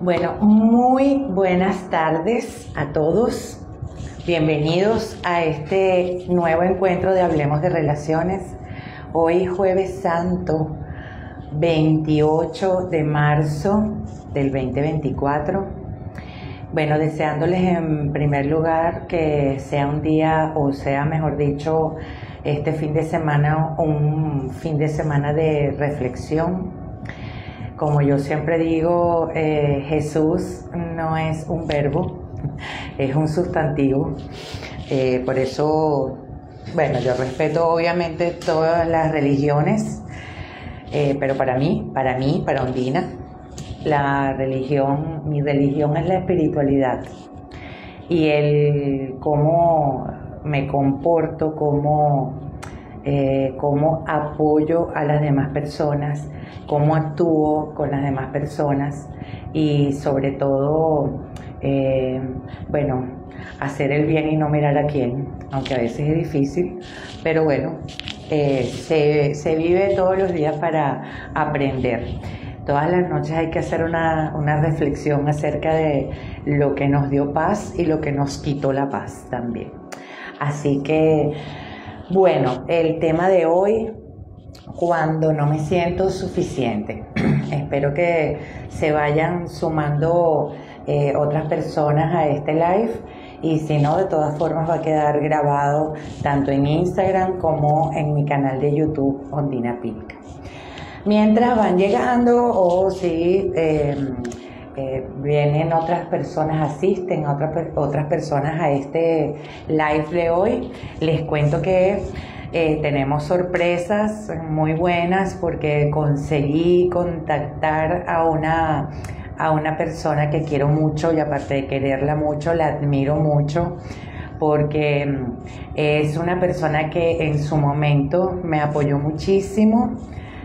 Bueno, muy buenas tardes a todos. Bienvenidos a este nuevo encuentro de Hablemos de Relaciones. Hoy jueves santo, 28 de marzo del 2024. Bueno, deseándoles en primer lugar que sea un día, o sea, mejor dicho, este fin de semana, un fin de semana de reflexión. Como yo siempre digo, Jesús no es un verbo, es un sustantivo. Por eso, bueno, yo respeto obviamente todas las religiones, pero para Ondina, mi religión es la espiritualidad. Y el cómo me comporto, cómo apoyo a las demás personas, cómo actúo con las demás personas y sobre todo, hacer el bien y no mirar a quién, aunque a veces es difícil, pero bueno, se vive todos los días para aprender. Todas las noches hay que hacer una reflexión acerca de lo que nos dio paz y lo que nos quitó la paz también. Así que, bueno, el tema de hoy, cuando no me siento suficiente. Espero que se vayan sumando otras personas a este live, y si no, de todas formas va a quedar grabado tanto en Instagram como en mi canal de YouTube, Ondina Pink. Mientras van llegando, o si vienen otras personas, asisten otras personas a este live de hoy, les cuento que tenemos sorpresas muy buenas porque conseguí contactar a una persona que quiero mucho, y aparte de quererla mucho, la admiro mucho, porque es una persona que en su momento me apoyó muchísimo,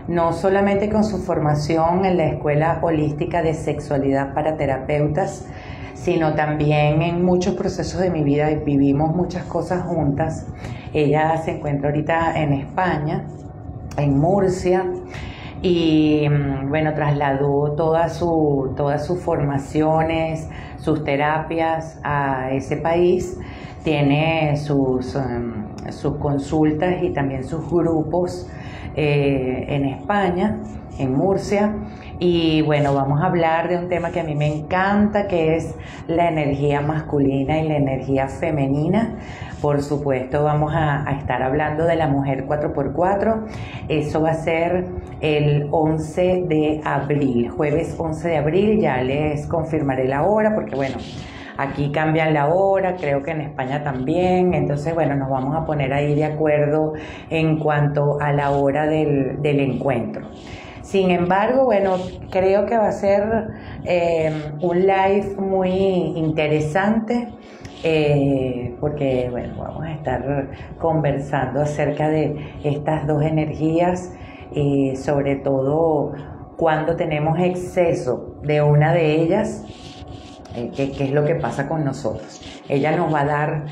no solamente con su formación en la Escuela Holística de Sexualidad para Terapeutas, sino también en muchos procesos de mi vida. Vivimos muchas cosas juntas. Ella se encuentra ahorita en España, en Murcia, y bueno, trasladó todas sus formaciones, sus terapias a ese país. Tiene sus consultas y también sus grupos en España, en Murcia. Y bueno, vamos a hablar de un tema que a mí me encanta, que es la energía masculina y la energía femenina. Por supuesto, vamos a estar hablando de la mujer 4x4. Eso va a ser el 11 de abril, jueves 11 de abril. Ya les confirmaré la hora, porque bueno, aquí cambian la hora, creo que en España también. Entonces, bueno, nos vamos a poner ahí de acuerdo en cuanto a la hora del encuentro. Sin embargo, bueno, creo que va a ser un live muy interesante, porque, bueno, vamos a estar conversando acerca de estas dos energías, sobre todo cuando tenemos exceso de una de ellas. ¿Qué es lo que pasa con nosotros? Ella nos va a dar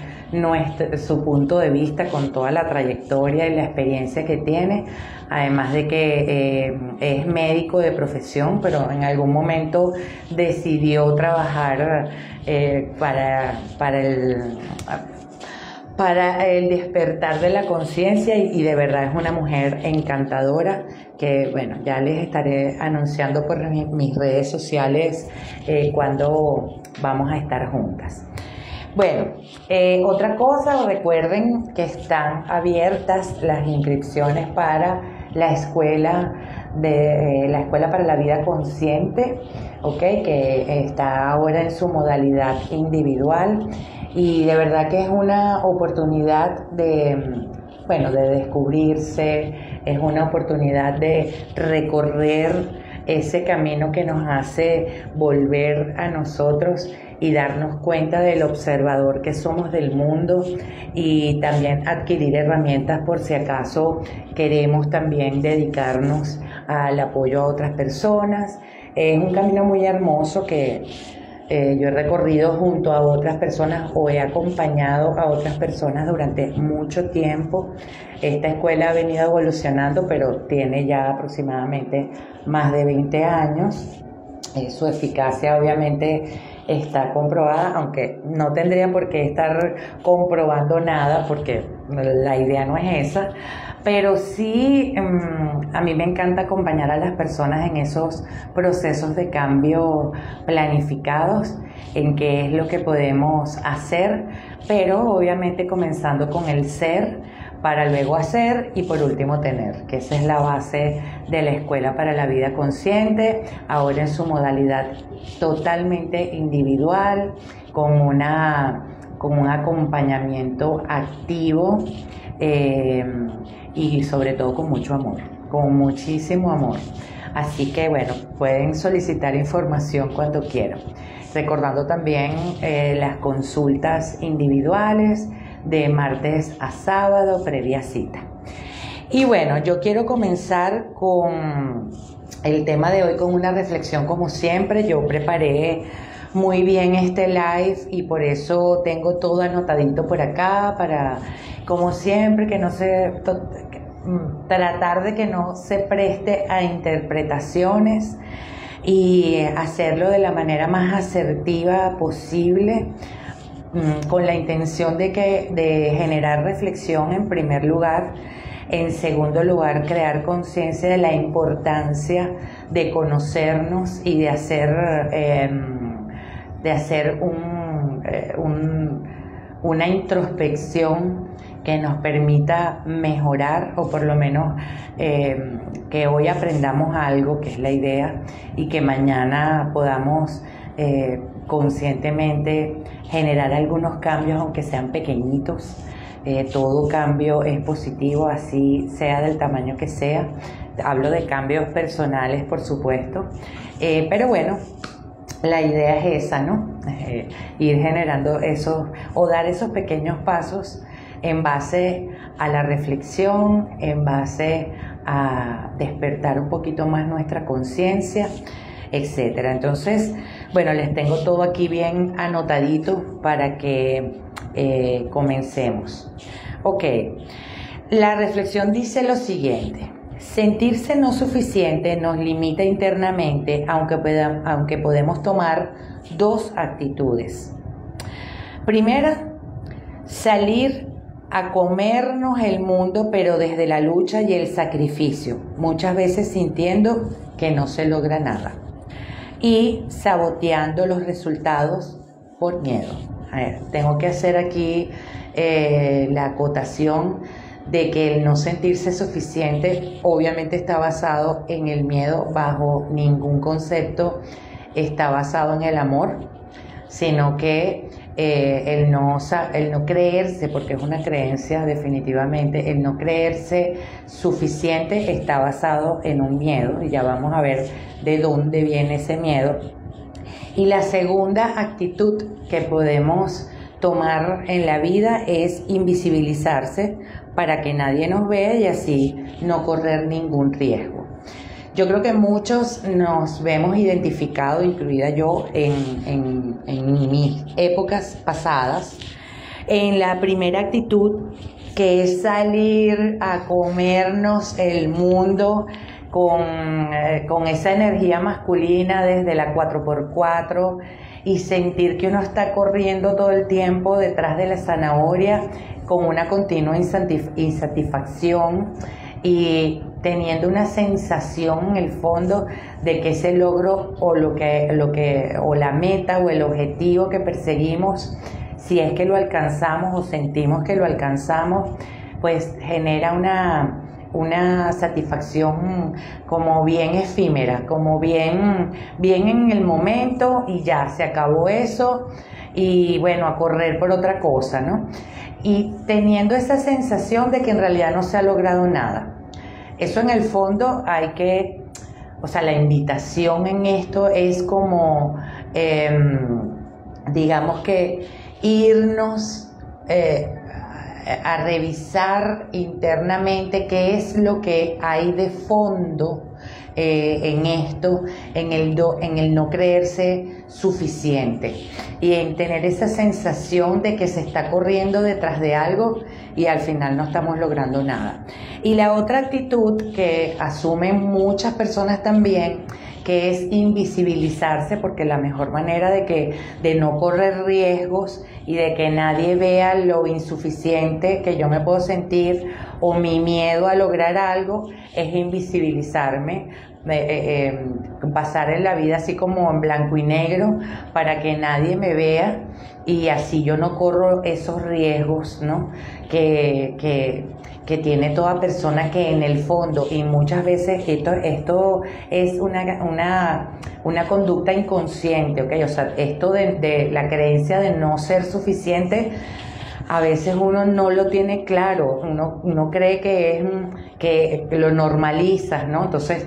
su punto de vista con toda la trayectoria y la experiencia que tiene, además de que es médico de profesión, pero en algún momento decidió trabajar para el despertar de la conciencia, y de verdad es una mujer encantadora que, bueno, ya les estaré anunciando por mis redes sociales cuando vamos a estar juntas. Bueno, otra cosa, recuerden que están abiertas las inscripciones para la escuela para la vida consciente, ¿okay? Que está ahora en su modalidad individual, y de verdad que es una oportunidad de descubrirse, es una oportunidad de recorrer ese camino que nos hace volver a nosotros y darnos cuenta del observador que somos del mundo, y también adquirir herramientas por si acaso queremos también dedicarnos al apoyo a otras personas. Es un camino muy hermoso que yo he recorrido junto a otras personas, o he acompañado a otras personas durante mucho tiempo. Esta escuela ha venido evolucionando, pero tiene ya aproximadamente más de 20 años. Su eficacia obviamente está comprobada, aunque no tendría por qué estar comprobando nada porque la idea no es esa, pero sí a mí me encanta acompañar a las personas en esos procesos de cambio planificados, en qué es lo que podemos hacer, pero obviamente comenzando con el ser para luego hacer y por último tener, que esa es la base de la Escuela para la Vida Consciente, ahora en su modalidad totalmente individual, con un acompañamiento activo y sobre todo con mucho amor, con muchísimo amor. Así que bueno, pueden solicitar información cuando quieran. Recordando también las consultas individuales de martes a sábado, previa cita. Y bueno, yo quiero comenzar con el tema de hoy con una reflexión como siempre. Yo preparé muy bien este live y por eso tengo todo anotadito por acá para, como siempre, que no se tratar de que no se preste a interpretaciones y hacerlo de la manera más asertiva posible, con la intención de generar reflexión en primer lugar, en segundo lugar crear conciencia de la importancia de conocernos y de hacer una introspección que nos permita mejorar, o por lo menos que hoy aprendamos algo, que es la idea, y que mañana podamos conscientemente generar algunos cambios, aunque sean pequeñitos. Todo cambio es positivo, así sea del tamaño que sea. Hablo de cambios personales, por supuesto, pero bueno, la idea es esa, ¿no? Ir generando esos, o dar esos pequeños pasos en base a la reflexión, en base a despertar un poquito más nuestra conciencia, etcétera. Entonces, bueno, les tengo todo aquí bien anotadito para que comencemos. Ok, la reflexión dice lo siguiente: sentirse no suficiente nos limita internamente, aunque podemos tomar dos actitudes. Primera, salir a comernos el mundo, pero desde la lucha y el sacrificio, muchas veces sintiendo que no se logra nada y saboteando los resultados por miedo. A ver, tengo que hacer aquí la acotación de que el no sentirse suficiente obviamente está basado en el miedo. Bajo ningún concepto está basado en el amor, sino que el no creerse, porque es una creencia definitivamente, el no creerse suficiente está basado en un miedo, y ya vamos a ver de dónde viene ese miedo. Y la segunda actitud que podemos tomar en la vida es invisibilizarse para que nadie nos vea y así no correr ningún riesgo. Yo creo que muchos nos vemos identificados, incluida yo, en mis épocas pasadas, en la primera actitud, que es salir a comernos el mundo con esa energía masculina desde la 4x4 y sentir que uno está corriendo todo el tiempo detrás de la zanahoria con una continua insatisfacción y teniendo una sensación en el fondo de que ese logro o la meta o el objetivo que perseguimos, si es que lo alcanzamos o sentimos que lo alcanzamos, pues genera una satisfacción como bien efímera, como bien en el momento, y ya se acabó eso y bueno, a correr por otra cosa, ¿no? Y teniendo esa sensación de que en realidad no se ha logrado nada. Eso en el fondo la invitación en esto es como, digamos que irnos a revisar internamente qué es lo que hay de fondo en esto, en el no creerse suficiente y en tener esa sensación de que se está corriendo detrás de algo y al final no estamos logrando nada. Y la otra actitud que asumen muchas personas también, que es invisibilizarse, porque la mejor manera de no correr riesgos y de que nadie vea lo insuficiente que yo me puedo sentir o mi miedo a lograr algo es invisibilizarme, pasar en la vida así como en blanco y negro para que nadie me vea y así yo no corro esos riesgos, ¿no? Que tiene toda persona que en el fondo, y muchas veces esto es una conducta inconsciente, ¿ok? O sea, esto de la creencia de no ser suficiente, a veces uno no lo tiene claro, uno cree que lo normalizas, ¿no? Entonces,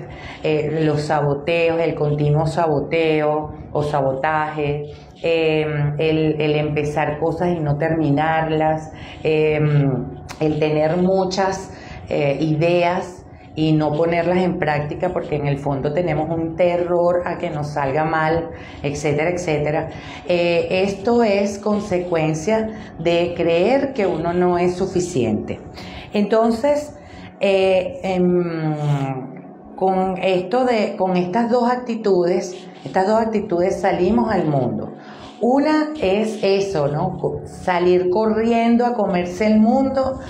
los saboteos, el continuo saboteo o sabotaje, el empezar cosas y no terminarlas, el tener muchas ideas y no ponerlas en práctica porque en el fondo tenemos un terror a que nos salga mal, etcétera, etcétera. Esto es consecuencia de creer que uno no es suficiente. Entonces, con estas dos actitudes salimos al mundo. Una es eso, ¿no? Salir corriendo a comerse el mundo,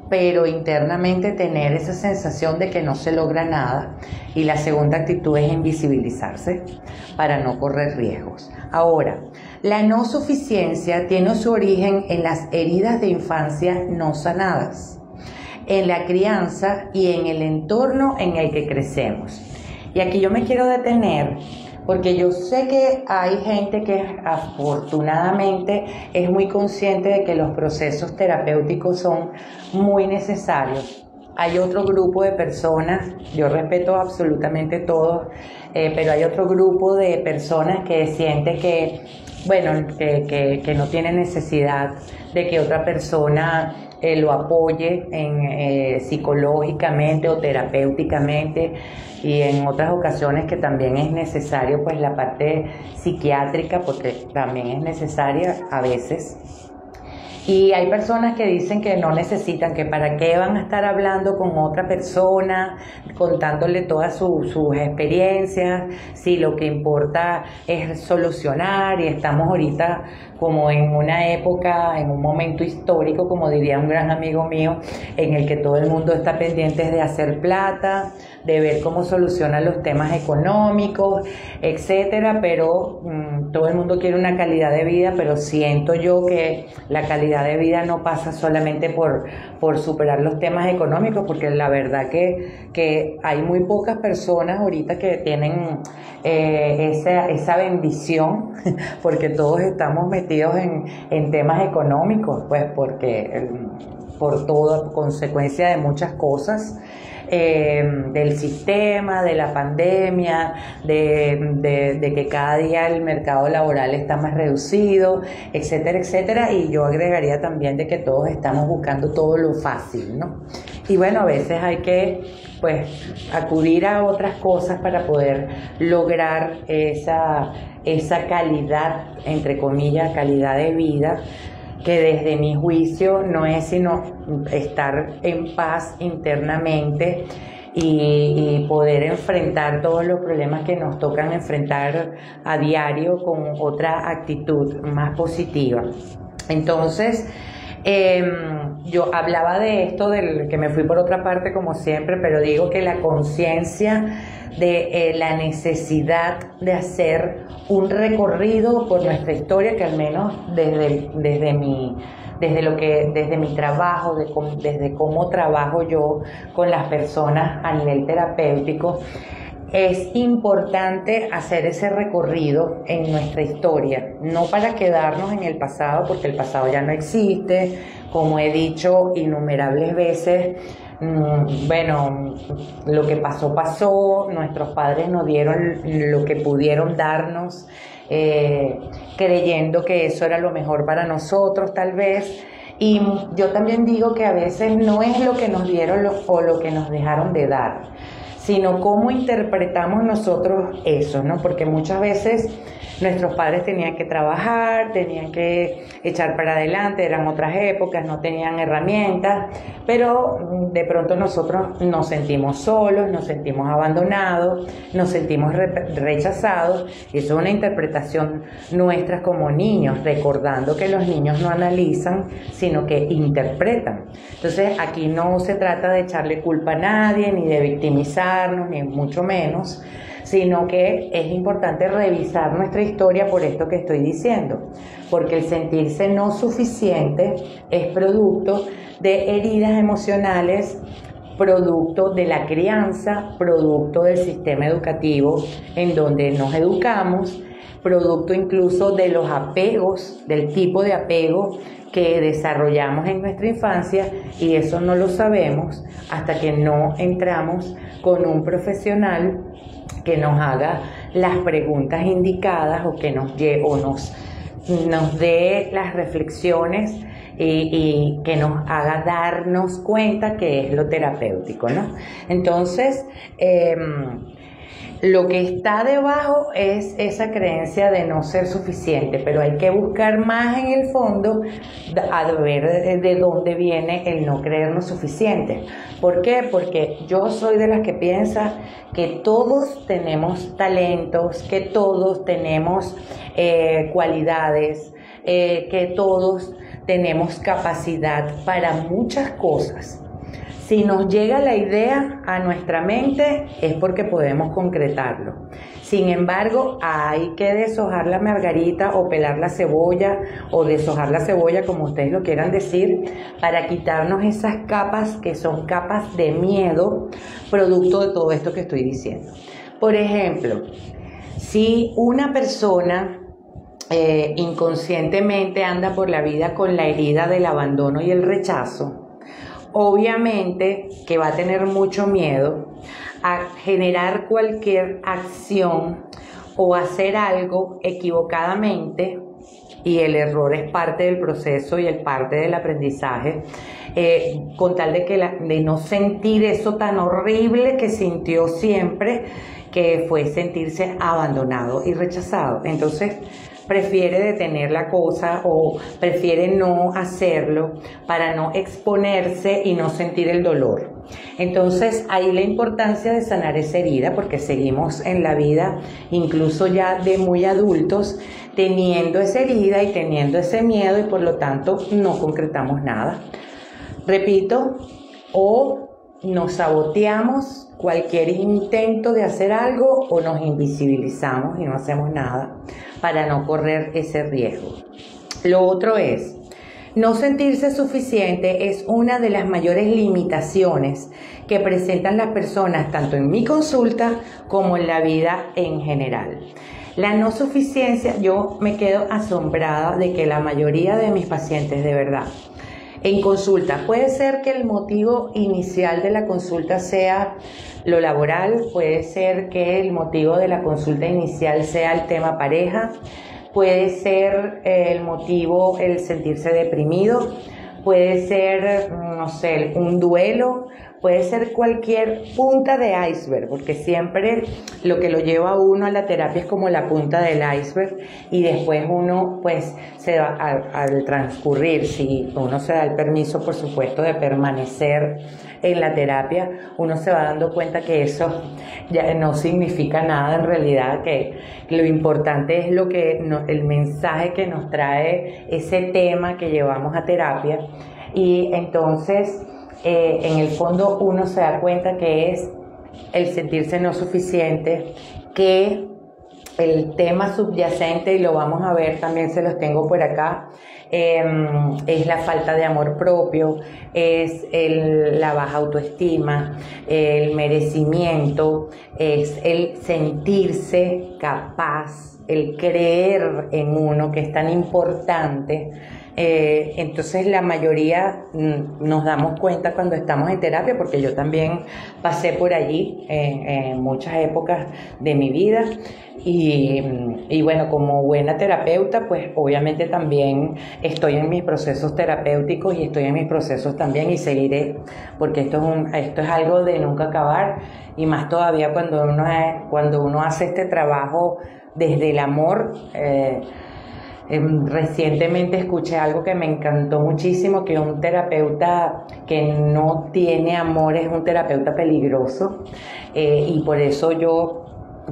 pero internamente tener esa sensación de que no se logra nada. Y la segunda actitud es invisibilizarse para no correr riesgos. Ahora, la no suficiencia tiene su origen en las heridas de infancia no sanadas, en la crianza y en el entorno en el que crecemos. Y aquí yo me quiero detener porque yo sé que hay gente que afortunadamente es muy consciente de que los procesos terapéuticos son muy necesarios. Hay otro grupo de personas, yo respeto absolutamente todos, pero hay otro grupo de personas que siente que, bueno, que no tiene necesidad de que otra persona lo apoye psicológicamente o terapéuticamente, y en otras ocasiones que también es necesario pues la parte psiquiátrica, porque también es necesaria a veces. Y hay personas que dicen que no necesitan, que para qué van a estar hablando con otra persona, contándole todas sus experiencias, si lo que importa es solucionar, y estamos ahorita como en una época, en un momento histórico, como diría un gran amigo mío, en el que todo el mundo está pendiente de hacer plata, de ver cómo solucionan los temas económicos, etcétera, pero todo el mundo quiere una calidad de vida, pero siento yo que la calidad de vida no pasa solamente por superar los temas económicos, porque la verdad que hay muy pocas personas ahorita que tienen esa bendición, porque todos estamos metidos en temas económicos, pues porque por toda consecuencia de muchas cosas, del sistema, de la pandemia, de que cada día el mercado laboral está más reducido, etcétera, etcétera, y yo agregaría también de que todos estamos buscando todo lo fácil, ¿no? Y bueno, a veces hay que pues acudir a otras cosas para poder lograr esa calidad, entre comillas, calidad de vida, que desde mi juicio no es sino estar en paz internamente y poder enfrentar todos los problemas que nos tocan enfrentar a diario con otra actitud más positiva. Entonces, yo hablaba de esto, del que me fui por otra parte como siempre, pero digo que la conciencia de la necesidad de hacer un recorrido por nuestra historia, que al menos desde mi trabajo, desde cómo trabajo yo con las personas a nivel terapéutico, es importante hacer ese recorrido en nuestra historia, no para quedarnos en el pasado, porque el pasado ya no existe, como he dicho innumerables veces. Bueno, lo que pasó, pasó, nuestros padres nos dieron lo que pudieron darnos, creyendo que eso era lo mejor para nosotros tal vez, y yo también digo que a veces no es lo que nos dieron o lo que nos dejaron de dar, sino cómo interpretamos nosotros eso, ¿no? Porque muchas veces nuestros padres tenían que trabajar, tenían que echar para adelante, eran otras épocas, no tenían herramientas, pero de pronto nosotros nos sentimos solos, nos sentimos abandonados, nos sentimos rechazados, y eso es una interpretación nuestra como niños, recordando que los niños no analizan, sino que interpretan. Entonces aquí no se trata de echarle culpa a nadie, ni de victimizarnos, ni mucho menos, sino que es importante revisar nuestra historia por esto que estoy diciendo, porque el sentirse no suficiente es producto de heridas emocionales, producto de la crianza, producto del sistema educativo en donde nos educamos, producto incluso de los apegos, del tipo de apego que desarrollamos en nuestra infancia, y eso no lo sabemos hasta que no entramos con un profesional que nos haga las preguntas indicadas o que nos dé las reflexiones y que nos haga darnos cuenta que es lo terapéutico, ¿no? Entonces, lo que está debajo es esa creencia de no ser suficiente, pero hay que buscar más en el fondo a ver de dónde viene el no creernos suficientes. ¿Por qué? Porque yo soy de las que piensa que todos tenemos talentos, que todos tenemos cualidades, que todos tenemos capacidad para muchas cosas. Si nos llega la idea a nuestra mente es porque podemos concretarlo. Sin embargo, hay que deshojar la margarita o pelar la cebolla o deshojar la cebolla, como ustedes lo quieran decir, para quitarnos esas capas que son capas de miedo, producto de todo esto que estoy diciendo. Por ejemplo, si una persona inconscientemente anda por la vida con la herida del abandono y el rechazo, obviamente que va a tener mucho miedo a generar cualquier acción o hacer algo equivocadamente, y el error es parte del proceso y es parte del aprendizaje, con tal de no sentir eso tan horrible que sintió siempre, que fue sentirse abandonado y rechazado. Entonces prefiere detener la cosa o prefiere no hacerlo para no exponerse y no sentir el dolor. Entonces ahí la importancia de sanar esa herida, porque seguimos en la vida, incluso ya de muy adultos, teniendo esa herida y teniendo ese miedo, y por lo tanto no concretamos nada. Repito, o nos saboteamos cualquier intento de hacer algo, o nos invisibilizamos y no hacemos nada para no correr ese riesgo. Lo otro es, no sentirse suficiente es una de las mayores limitaciones que presentan las personas, tanto en mi consulta como en la vida en general. La no suficiencia, yo me quedo asombrada de que la mayoría de mis pacientes, de verdad, en consulta, puede ser que el motivo inicial de la consulta sea lo laboral, puede ser que el motivo de la consulta inicial sea el tema pareja, puede ser el motivo el sentirse deprimido, puede ser, no sé, un duelo, puede ser cualquier punta de iceberg, porque siempre lo que lo lleva a uno a la terapia es como la punta del iceberg, y después uno pues se va al transcurrir, si uno se da el permiso, por supuesto, de permanecer en la terapia, uno se va dando cuenta que eso ya no significa nada en realidad, que lo importante es el mensaje que nos trae ese tema que llevamos a terapia. Y entonces en el fondo uno se da cuenta que es el sentirse no suficiente, que el tema subyacente, y lo vamos a ver, también se los tengo por acá, es la falta de amor propio, es la baja autoestima, el merecimiento, es el sentirse capaz, el creer en uno, que es tan importante, Entonces la mayoría nos damos cuenta cuando estamos en terapia, porque yo también pasé por allí en muchas épocas de mi vida. Y bueno, como buena terapeuta, pues obviamente también estoy en mis procesos terapéuticos y estoy en mis procesos también y seguiré, porque esto es algo de nunca acabar, y más todavía cuando uno hace este trabajo desde el amor. Recientemente escuché algo que me encantó muchísimo, que un terapeuta que no tiene amor es un terapeuta peligroso, y por eso yo,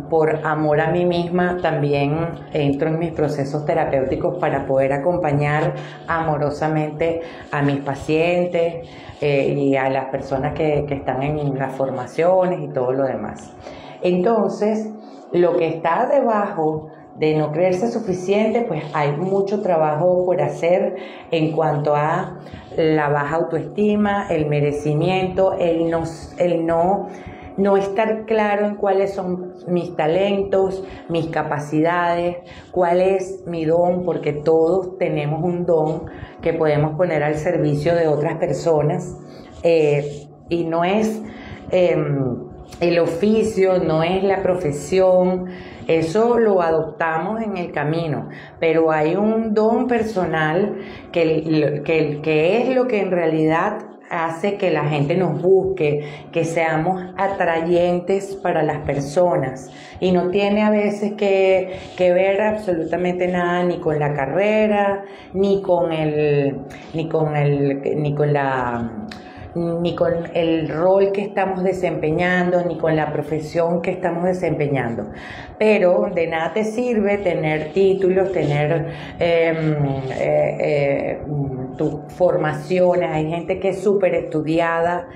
por amor a mí misma, también entro en mis procesos terapéuticos para poder acompañar amorosamente a mis pacientes, y a las personas que están en las formaciones y todo lo demás. Entonces, lo que está debajo de no creerse suficiente, pues hay mucho trabajo por hacer en cuanto a la baja autoestima, el merecimiento, el no estar claro en cuáles son mis talentos, mis capacidades, cuál es mi don, porque todos tenemos un don que podemos poner al servicio de otras personas, y no es el oficio, no es la profesión. Eso lo adoptamos en el camino, pero hay un don personal que es lo que en realidad hace que la gente nos busque, que seamos atrayentes para las personas, y no tiene a veces que ver absolutamente nada ni con la carrera, ni con el rol que estamos desempeñando, ni con la profesión que estamos desempeñando. Pero de nada te sirve tener títulos, tener tus formaciones. Hay gente que es súper estudiada,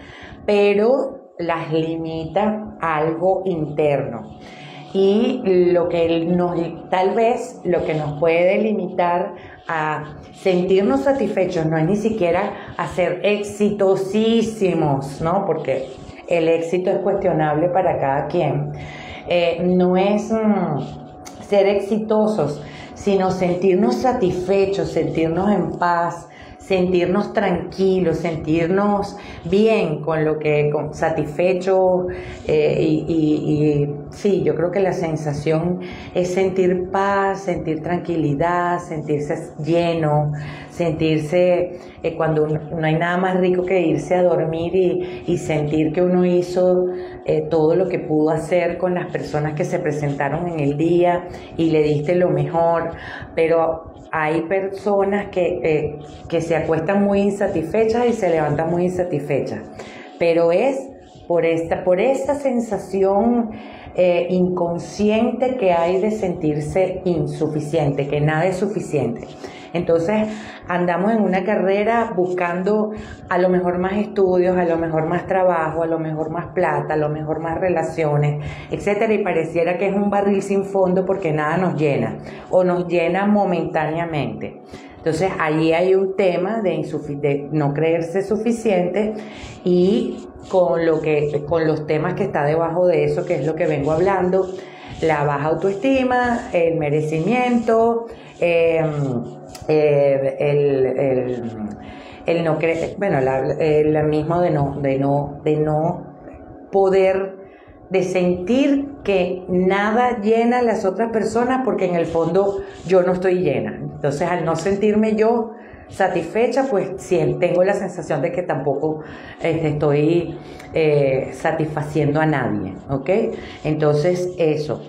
pero las limita a algo interno. Y tal vez lo que nos puede limitar a sentirnos satisfechos no es ni siquiera a ser exitosísimos, ¿no? Porque el éxito es cuestionable para cada quien. No es ser exitosos, sino sentirnos satisfechos, sentirnos en paz, sentirnos tranquilos, sentirnos bien satisfechos, y sí, yo creo que la sensación es sentir paz, sentir tranquilidad, sentirse lleno, sentirse cuando no hay nada más rico que irse a dormir y sentir que uno hizo todo lo que pudo hacer con las personas que se presentaron en el día y le diste lo mejor. Pero hay personas que se acuestan muy insatisfechas y se levantan muy insatisfechas, pero es por esta sensación inconsciente que hay de sentirse insuficiente, que nada es suficiente. Entonces andamos en una carrera buscando a lo mejor más estudios, a lo mejor más trabajo, a lo mejor más plata, a lo mejor más relaciones, etcétera, y pareciera que es un barril sin fondo porque nada nos llena o nos llena momentáneamente. Entonces allí hay un tema de no creerse suficiente, y con los temas que está debajo de eso, que es lo que vengo hablando: la baja autoestima, el merecimiento, el no creer, bueno, el mismo de no poder, de sentir que nada llena a las otras personas, porque en el fondo yo no estoy llena. Entonces, al no sentirme yo satisfecha, pues sí, tengo la sensación de que tampoco estoy satisfaciendo a nadie, ¿ok? Entonces, eso.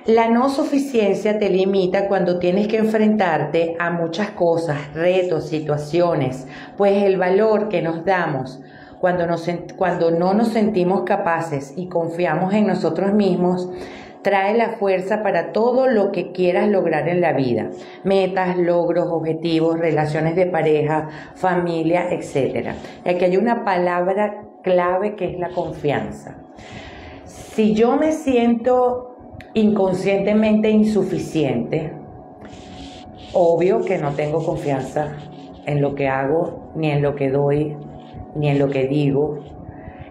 La no suficiencia te limita cuando tienes que enfrentarte a muchas cosas, retos, situaciones, pues el valor que nos damos cuando no nos sentimos capaces y confiamos en nosotros mismos, trae la fuerza para todo lo que quieras lograr en la vida: metas, logros, objetivos, relaciones de pareja, familia, etc. Y aquí hay una palabra clave que es la confianza. Si yo me siento inconscientemente insuficiente, obvio que no tengo confianza en lo que hago, ni en lo que doy, ni en lo que digo,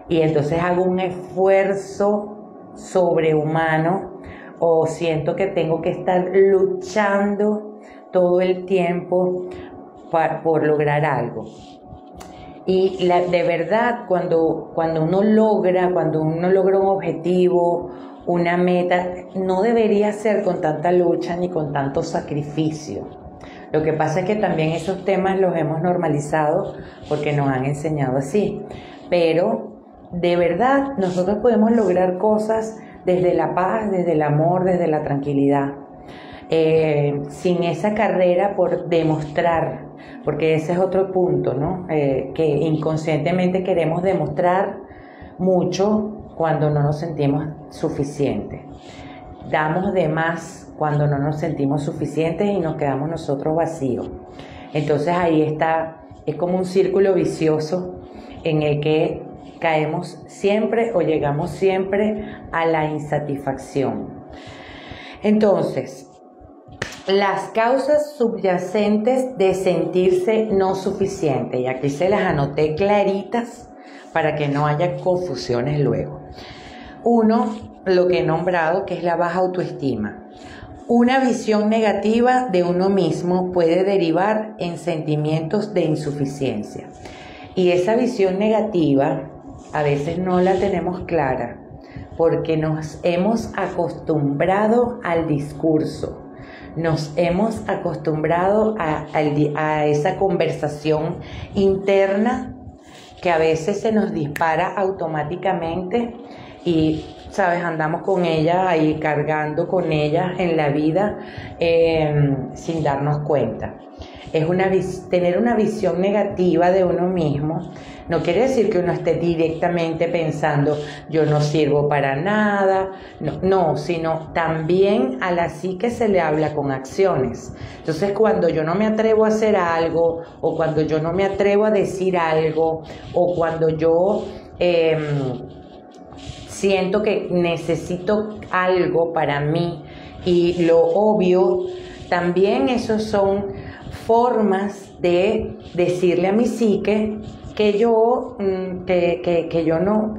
y entonces hago un esfuerzo sobrehumano, o siento que tengo que estar luchando todo el tiempo por lograr algo. Y de verdad, cuando uno logra un objetivo, una meta, no debería ser con tanta lucha ni con tanto sacrificio. Lo que pasa es que también esos temas los hemos normalizado porque nos han enseñado así. Pero de verdad nosotros podemos lograr cosas desde la paz, desde el amor, desde la tranquilidad. Sin esa carrera por demostrar, porque ese es otro punto, ¿no? Que inconscientemente queremos demostrar mucho cuando no nos sentimos suficientes. Damos de más cuando no nos sentimos suficientes y nos quedamos nosotros vacíos. Entonces ahí está, es como un círculo vicioso en el que caemos siempre o llegamos siempre a la insatisfacción. Entonces, las causas subyacentes de sentirse no suficiente, y aquí se las anoté claritas para que no haya confusiones luego. Uno, lo que he nombrado, que es la baja autoestima. Una visión negativa de uno mismo puede derivar en sentimientos de insuficiencia. Y esa visión negativa a veces no la tenemos clara porque nos hemos acostumbrado al discurso. Nos hemos acostumbrado a esa conversación interna que a veces se nos dispara automáticamente y, ¿sabes? Andamos con ella ahí, cargando con ella en la vida sin darnos cuenta. Tener una visión negativa de uno mismo no quiere decir que uno esté directamente pensando yo no sirvo para nada, no, sino también a la psique se le habla con acciones. Entonces cuando yo no me atrevo a hacer algo, o cuando yo no me atrevo a decir algo, o cuando yo siento que necesito algo para mí y lo obvio, también esos son formas de decirle a mi psique que yo no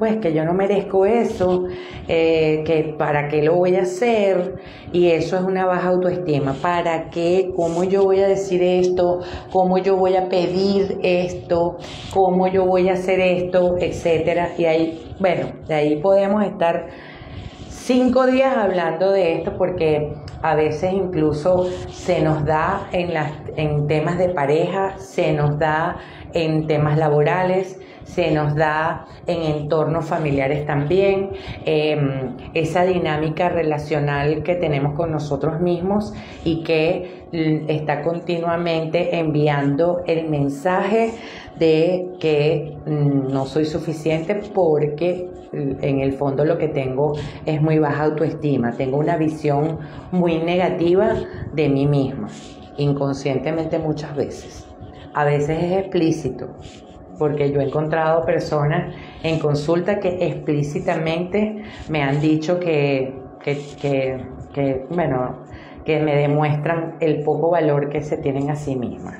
merezco eso, que para qué lo voy a hacer, y eso es una baja autoestima. ¿Para qué? ¿Cómo yo voy a decir esto? ¿Cómo yo voy a pedir esto? ¿Cómo yo voy a hacer esto? Etcétera. Y ahí, bueno, de ahí podemos estar 5 días hablando de esto porque a veces incluso se nos da en temas de pareja, se nos da en temas laborales, se nos da en entornos familiares también, esa dinámica relacional que tenemos con nosotros mismos y que está continuamente enviando el mensaje de que no soy suficiente porque en el fondo lo que tengo es muy baja autoestima, tengo una visión muy negativa de mí misma, inconscientemente muchas veces. A veces es explícito, porque yo he encontrado personas en consulta que explícitamente me han dicho que me demuestran el poco valor que se tienen a sí mismas.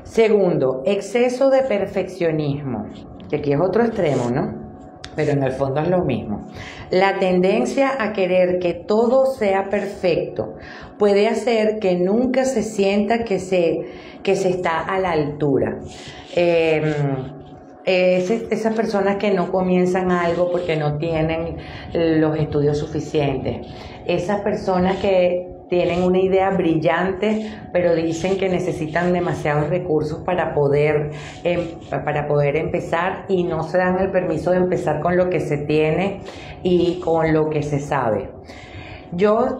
Segundo, exceso de perfeccionismo, que aquí es otro extremo, ¿no? Pero en el fondo es lo mismo. La tendencia a querer que todo sea perfecto puede hacer que nunca se sienta que se está a la altura. Esas personas que no comienzan algo porque no tienen los estudios suficientes. Esas personas que tienen una idea brillante, pero dicen que necesitan demasiados recursos para poder empezar y no se dan el permiso de empezar con lo que se tiene y con lo que se sabe. Yo,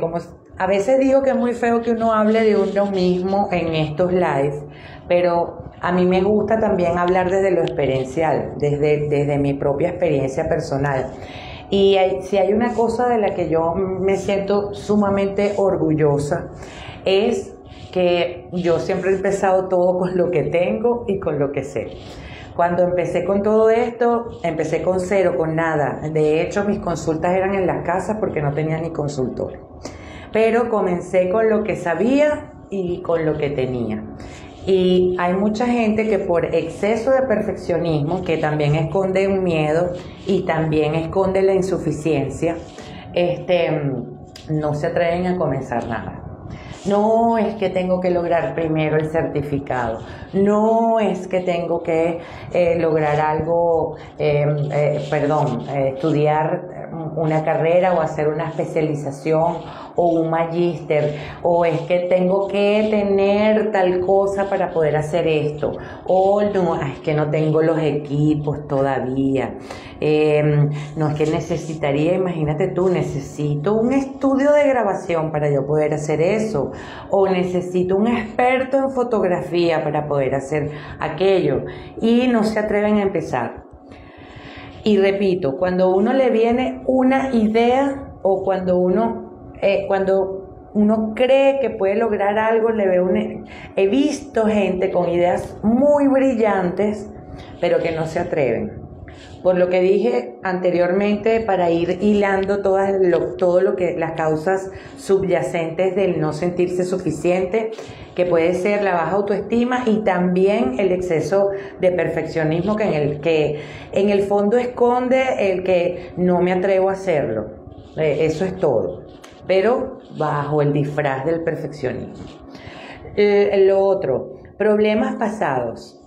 como a veces digo que es muy feo que uno hable de uno mismo en estos lives, pero a mí me gusta también hablar desde lo experiencial, desde mi propia experiencia personal. Y si hay una cosa de la que yo me siento sumamente orgullosa, es que yo siempre he empezado todo con lo que tengo y con lo que sé. Cuando empecé con todo esto, empecé con cero, con nada. De hecho, mis consultas eran en las casas porque no tenía ni consultorio. Pero comencé con lo que sabía y con lo que tenía. Y hay mucha gente que por exceso de perfeccionismo, que también esconde un miedo y también esconde la insuficiencia, no se atreven a comenzar nada. No es que tengo que lograr primero el certificado, no es que tengo que lograr algo, estudiar una carrera o hacer una especialización o un magíster, o es que tengo que tener tal cosa para poder hacer esto, o no, es que no tengo los equipos todavía. No, es que necesitaría, imagínate tú, necesito un estudio de grabación para yo poder hacer eso, o necesito un experto en fotografía para poder hacer aquello, y no se atreven a empezar. Y repito, cuando uno le viene una idea, o cuando uno cree que puede lograr algo, he visto gente con ideas muy brillantes, pero que no se atreven. Por lo que dije anteriormente, para ir hilando todo lo que las causas subyacentes del no sentirse suficiente, que puede ser la baja autoestima y también el exceso de perfeccionismo que en el fondo esconde el que no me atrevo a hacerlo. Eso es todo, pero bajo el disfraz del perfeccionismo. Lo otro, problemas pasados.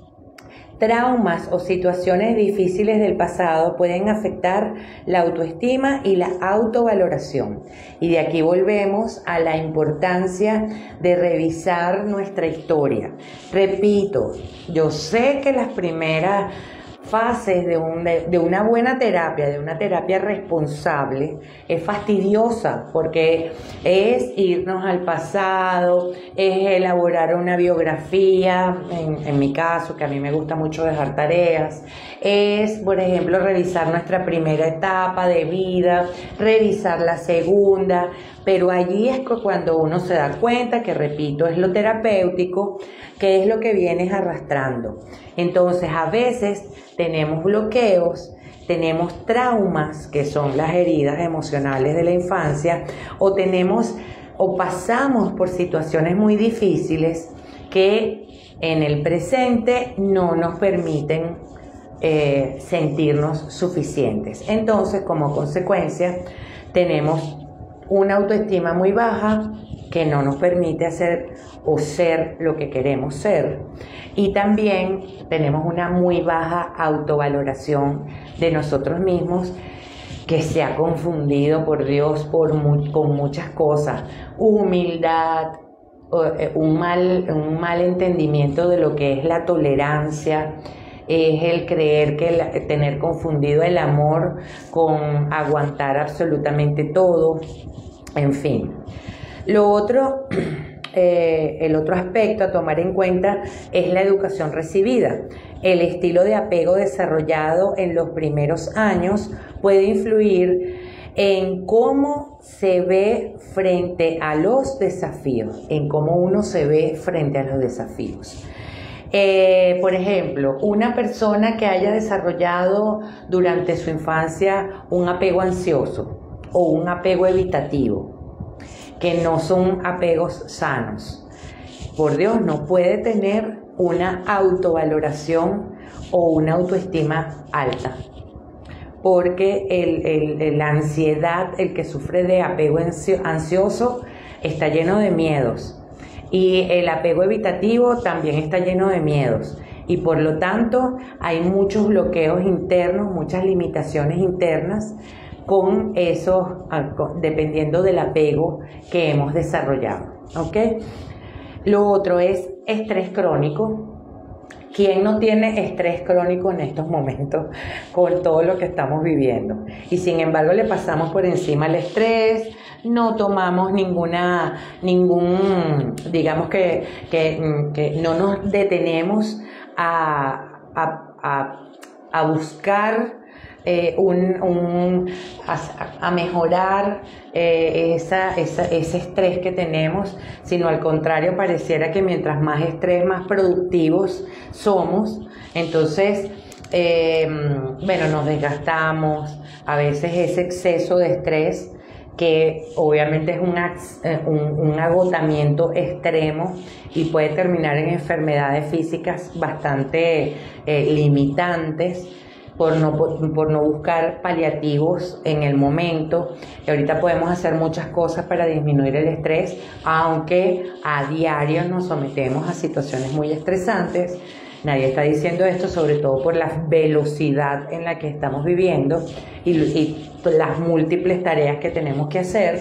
Traumas o situaciones difíciles del pasado pueden afectar la autoestima y la autovaloración. Y de aquí volvemos a la importancia de revisar nuestra historia. Repito, yo sé que las primeras fases de una buena terapia, de una terapia responsable, es fastidiosa porque es irnos al pasado, es elaborar una biografía, en mi caso, que a mí me gusta mucho dejar tareas, es, por ejemplo, revisar nuestra primera etapa de vida, revisar la segunda, pero allí es cuando uno se da cuenta que, repito, es lo terapéutico, que es lo que vienes arrastrando. Entonces, a veces tenemos bloqueos, tenemos traumas, que son las heridas emocionales de la infancia, o pasamos por situaciones muy difíciles que en el presente no nos permiten sentirnos suficientes. Entonces, como consecuencia, tenemos una autoestima muy baja que no nos permite hacer o ser lo que queremos ser, y también tenemos una muy baja autovaloración de nosotros mismos, que se ha confundido, por Dios, con muchas cosas: humildad, un mal entendimiento de lo que es la tolerancia, es el creer que tener confundido el amor con aguantar absolutamente todo, en fin. Lo otro, el otro aspecto a tomar en cuenta es la educación recibida. El estilo de apego desarrollado en los primeros años puede influir en cómo se ve frente a los desafíos, en cómo uno se ve frente a los desafíos. Por ejemplo, una persona que haya desarrollado durante su infancia un apego ansioso o un apego evitativo, que no son apegos sanos, por Dios, no puede tener una autovaloración o una autoestima alta, porque la ansiedad, el que sufre de apego ansioso, está lleno de miedos, y el apego evitativo también está lleno de miedos, y por lo tanto hay muchos bloqueos internos, muchas limitaciones internas con esos, dependiendo del apego que hemos desarrollado, ¿ok? Lo otro es estrés crónico. ¿Quién no tiene estrés crónico en estos momentos con todo lo que estamos viviendo? Y sin embargo le pasamos por encima el estrés, no tomamos digamos que no nos detenemos a buscar a mejorar ese estrés que tenemos, sino al contrario, pareciera que mientras más estrés, más productivos somos. Entonces, nos desgastamos. A veces ese exceso de estrés, que obviamente es un agotamiento extremo y puede terminar en enfermedades físicas bastante limitantes, por no buscar paliativos en el momento. Y ahorita podemos hacer muchas cosas para disminuir el estrés, aunque a diario nos sometemos a situaciones muy estresantes. Nadie está diciendo esto, sobre todo por la velocidad en la que estamos viviendo y las múltiples tareas que tenemos que hacer.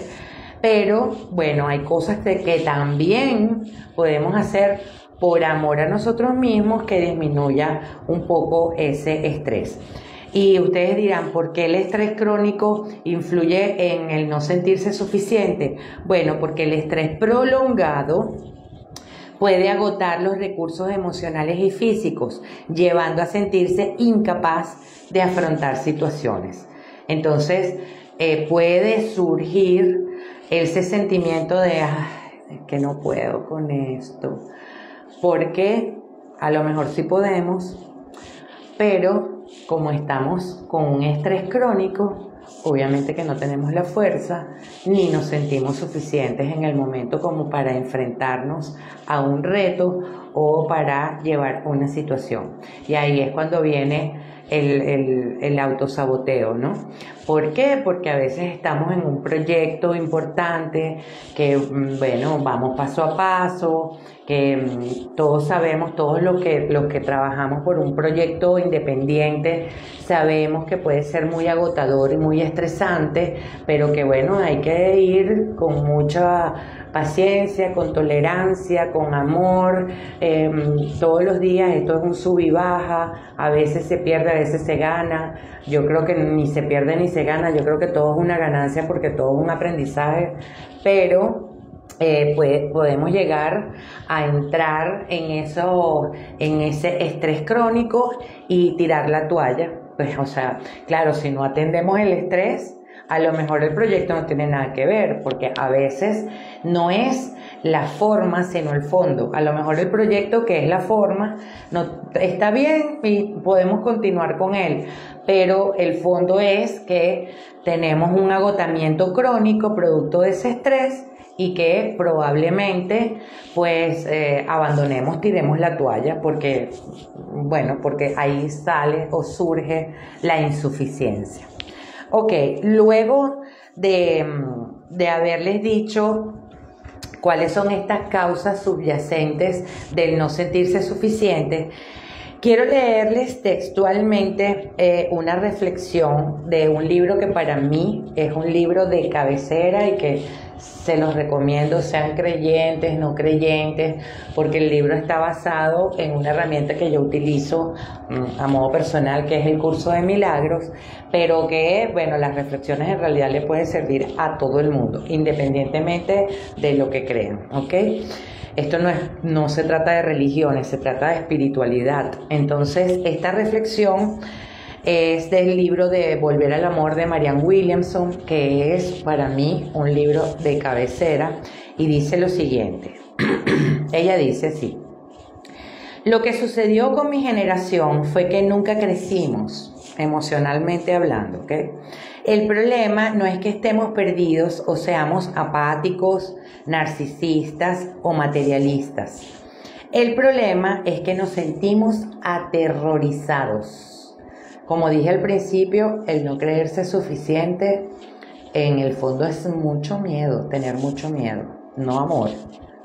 Pero bueno, hay cosas que también podemos hacer por amor a nosotros mismos que disminuya un poco ese estrés. Y ustedes dirán, ¿por qué el estrés crónico influye en el no sentirse suficiente? Bueno, porque el estrés prolongado puede agotar los recursos emocionales y físicos, llevando a sentirse incapaz de afrontar situaciones. Entonces, puede surgir ese sentimiento de que no puedo con esto, porque a lo mejor sí podemos, pero como estamos con un estrés crónico, obviamente que no tenemos la fuerza ni nos sentimos suficientes en el momento como para enfrentarnos a un reto o para llevar una situación. Y ahí es cuando viene el autosaboteo, ¿no? ¿Por qué? Porque a veces estamos en un proyecto importante que, bueno, vamos paso a paso, que todos sabemos, todos los que trabajamos por un proyecto independiente, sabemos que puede ser muy agotador y muy estresante, pero que bueno, hay que ir con mucha paciencia, con tolerancia, con amor, todos los días. Esto es un sub y baja, a veces se pierde, a veces se gana. Yo creo que ni se pierde ni se gana, yo creo que todo es una ganancia porque todo es un aprendizaje, pero podemos llegar a entrar en ese estrés crónico y tirar la toalla. Pues, o sea, claro, si no atendemos el estrés, a lo mejor el proyecto no tiene nada que ver, porque a veces no es la forma, sino el fondo. A lo mejor el proyecto, que es la forma, no está bien y podemos continuar con él, pero el fondo es que tenemos un agotamiento crónico producto de ese estrés y que probablemente pues abandonemos, tiremos la toalla, porque ahí sale o surge la insuficiencia. Ok, luego de haberles dicho cuáles son estas causas subyacentes del no sentirse suficiente, quiero leerles textualmente una reflexión de un libro que para mí es un libro de cabecera y que se los recomiendo, sean creyentes, no creyentes, porque el libro está basado en una herramienta que yo utilizo a modo personal, que es el curso de milagros, pero que, bueno, las reflexiones en realidad le pueden servir a todo el mundo, independientemente de lo que crean, ¿ok? Esto no se trata de religiones, se trata de espiritualidad. Entonces, esta reflexión es del libro de Volver al Amor de Marianne Williamson, que es para mí un libro de cabecera, y dice lo siguiente. Ella dice así: lo que sucedió con mi generación fue que nunca crecimos, emocionalmente hablando, ¿ok? El problema no es que estemos perdidos o seamos apáticos, narcisistas o materialistas. El problema es que nos sentimos aterrorizados. Como dije al principio, el no creerse suficiente, en el fondo es mucho miedo, tener mucho miedo, no amor,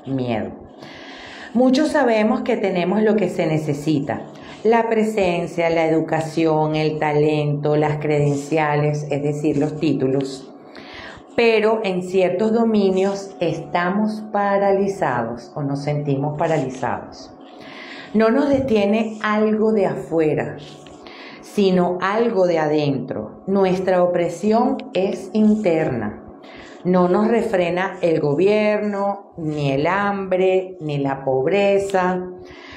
miedo. Muchos sabemos que tenemos lo que se necesita: la presencia, la educación, el talento, las credenciales, es decir, los títulos. Pero en ciertos dominios estamos paralizados o nos sentimos paralizados. No nos detiene algo de afuera, sino algo de adentro. Nuestra opresión es interna. No nos refrena el gobierno, ni el hambre, ni la pobreza.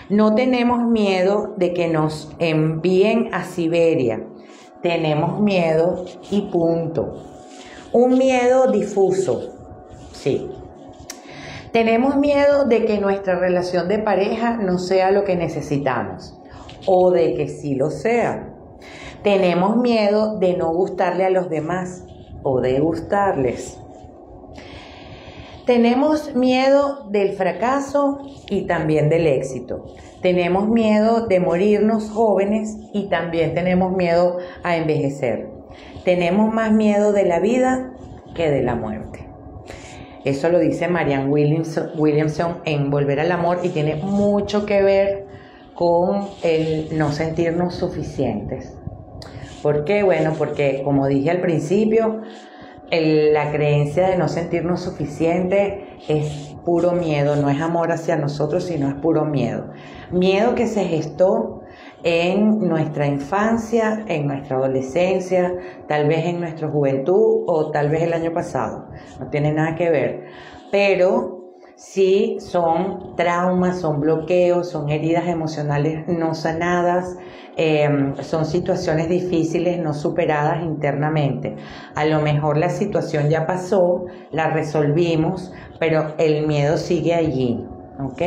No tenemos miedo de que nos envíen a Siberia. Tenemos miedo y punto. Un miedo difuso, sí. Tenemos miedo de que nuestra relación de pareja no sea lo que necesitamos, o de que sí lo sea. Tenemos miedo de no gustarle a los demás o de gustarles. Tenemos miedo del fracaso y también del éxito. Tenemos miedo de morirnos jóvenes y también tenemos miedo a envejecer. Tenemos más miedo de la vida que de la muerte. Eso lo dice Marianne Williamson en Volver al Amor y tiene mucho que ver con el no sentirnos suficientes. ¿Por qué? Bueno, porque como dije al principio, la creencia de no sentirnos suficientes es puro miedo, no es amor hacia nosotros, sino es puro miedo. Miedo que se gestó en nuestra infancia, en nuestra adolescencia, tal vez en nuestra juventud o tal vez el año pasado. No tiene nada que ver. Pero sí son traumas, son bloqueos, son heridas emocionales no sanadas, son situaciones difíciles no superadas internamente. A lo mejor la situación ya pasó, la resolvimos, pero el miedo sigue allí, ¿ok?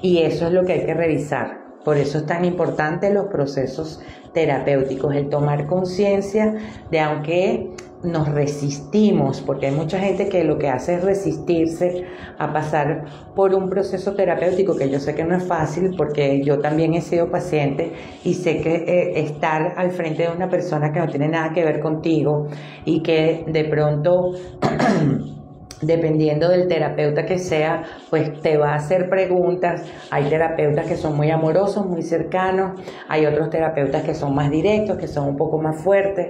Y eso es lo que hay que revisar. Por eso es tan importante los procesos terapéuticos, el tomar conciencia de, aunque nos resistimos, porque hay mucha gente que lo que hace es resistirse a pasar por un proceso terapéutico, que yo sé que no es fácil, porque yo también he sido paciente y sé que estar al frente de una persona que no tiene nada que ver contigo y que de pronto dependiendo del terapeuta que sea, pues te va a hacer preguntas. Hay terapeutas que son muy amorosos, muy cercanos, hay otros terapeutas que son más directos, que son un poco más fuertes,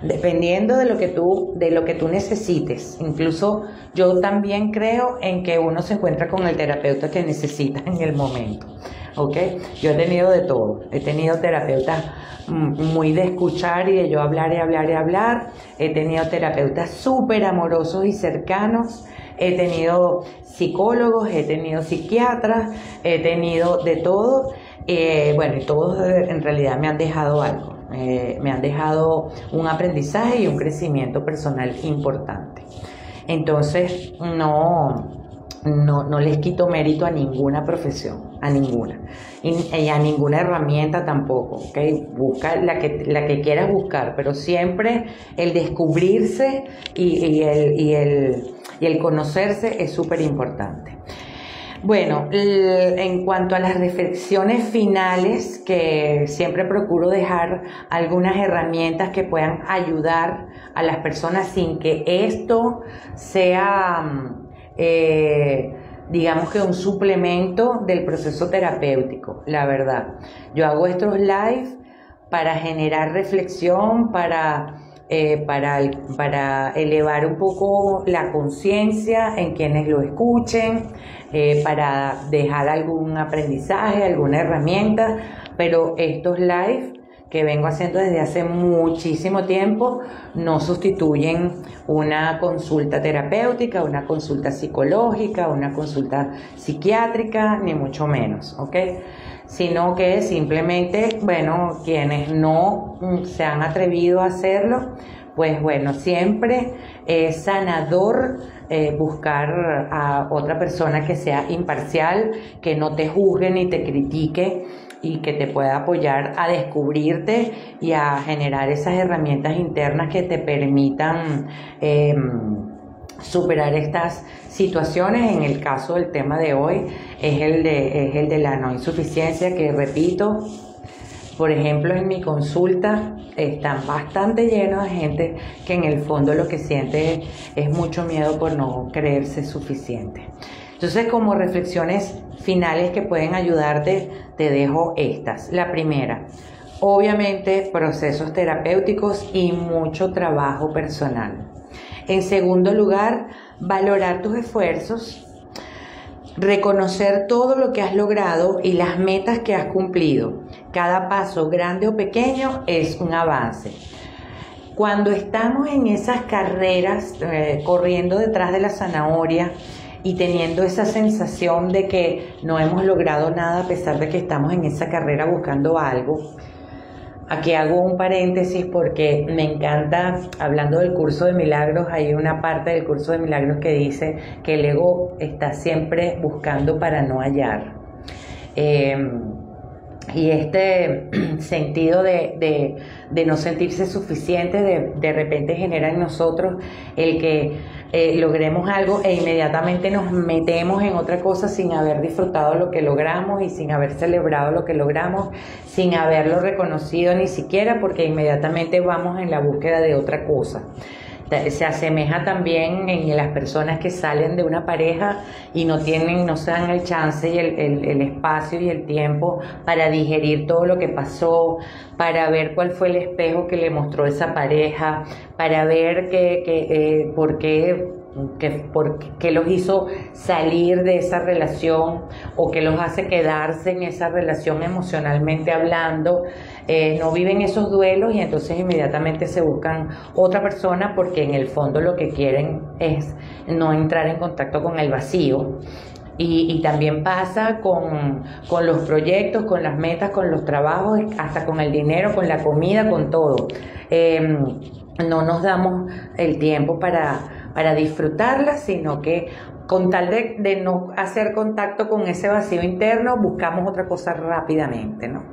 dependiendo de lo que tú necesites. Incluso yo también creo en que uno se encuentra con el terapeuta que necesita en el momento. ¿Okay? Yo he tenido de todo, he tenido terapeutas muy de escuchar y de yo hablar y hablar y hablar, he tenido terapeutas súper amorosos y cercanos, he tenido psicólogos, he tenido psiquiatras, he tenido de todo, bueno, y todos en realidad me han dejado algo, me han dejado un aprendizaje y un crecimiento personal importante. Entonces, no les quito mérito a ninguna profesión, a ninguna, y a ninguna herramienta tampoco, ¿okay? Busca la que quieras buscar, pero siempre el descubrirse y el conocerse es súper importante. Bueno, en cuanto a las reflexiones finales, que siempre procuro dejar algunas herramientas que puedan ayudar a las personas sin que esto sea digamos que un suplemento del proceso terapéutico, la verdad. Yo hago estos live para generar reflexión, para elevar un poco la conciencia en quienes lo escuchen, para dejar algún aprendizaje, alguna herramienta, pero estos live que vengo haciendo desde hace muchísimo tiempo no sustituyen una consulta terapéutica, una consulta psicológica, una consulta psiquiátrica, ni mucho menos, ¿ok? Sino que simplemente, bueno, quienes no se han atrevido a hacerlo, pues bueno, siempre es sanador buscar a otra persona que sea imparcial, que no te juzgue ni te critique, y que te pueda apoyar a descubrirte y a generar esas herramientas internas que te permitan superar estas situaciones. En el caso del tema de hoy es el de la no insuficiencia, que repito, por ejemplo, en mi consulta están bastante llenos de gente que en el fondo lo que siente es mucho miedo por no creerse suficiente. Entonces, como reflexiones finales que pueden ayudarte, te dejo estas. La primera, obviamente, procesos terapéuticos y mucho trabajo personal. En segundo lugar, valorar tus esfuerzos, reconocer todo lo que has logrado y las metas que has cumplido. Cada paso, grande o pequeño, es un avance. Cuando estamos en esas carreras, corriendo detrás de la zanahoria, y teniendo esa sensación de que no hemos logrado nada a pesar de que estamos en esa carrera buscando algo. Aquí hago un paréntesis porque me encanta, hablando del curso de milagros, hay una parte del curso de milagros que dice que el ego está siempre buscando para no hallar. Y este sentido de no sentirse suficiente de repente genera en nosotros el que logremos algo e inmediatamente nos metemos en otra cosa sin haber disfrutado lo que logramos y sin haber celebrado lo que logramos, sin haberlo reconocido ni siquiera, porque inmediatamente vamos en la búsqueda de otra cosa. Se asemeja también en las personas que salen de una pareja y no se dan el chance y el espacio y el tiempo para digerir todo lo que pasó, para ver cuál fue el espejo que le mostró esa pareja, para ver por qué los hizo salir de esa relación o qué los hace quedarse en esa relación emocionalmente hablando. No viven esos duelos y entonces inmediatamente se buscan otra persona porque en el fondo lo que quieren es no entrar en contacto con el vacío. Y también pasa con los proyectos, con las metas, con los trabajos, hasta con el dinero, con la comida, con todo. No nos damos el tiempo para disfrutarla, sino que con tal de no hacer contacto con ese vacío interno, buscamos otra cosa rápidamente, ¿no?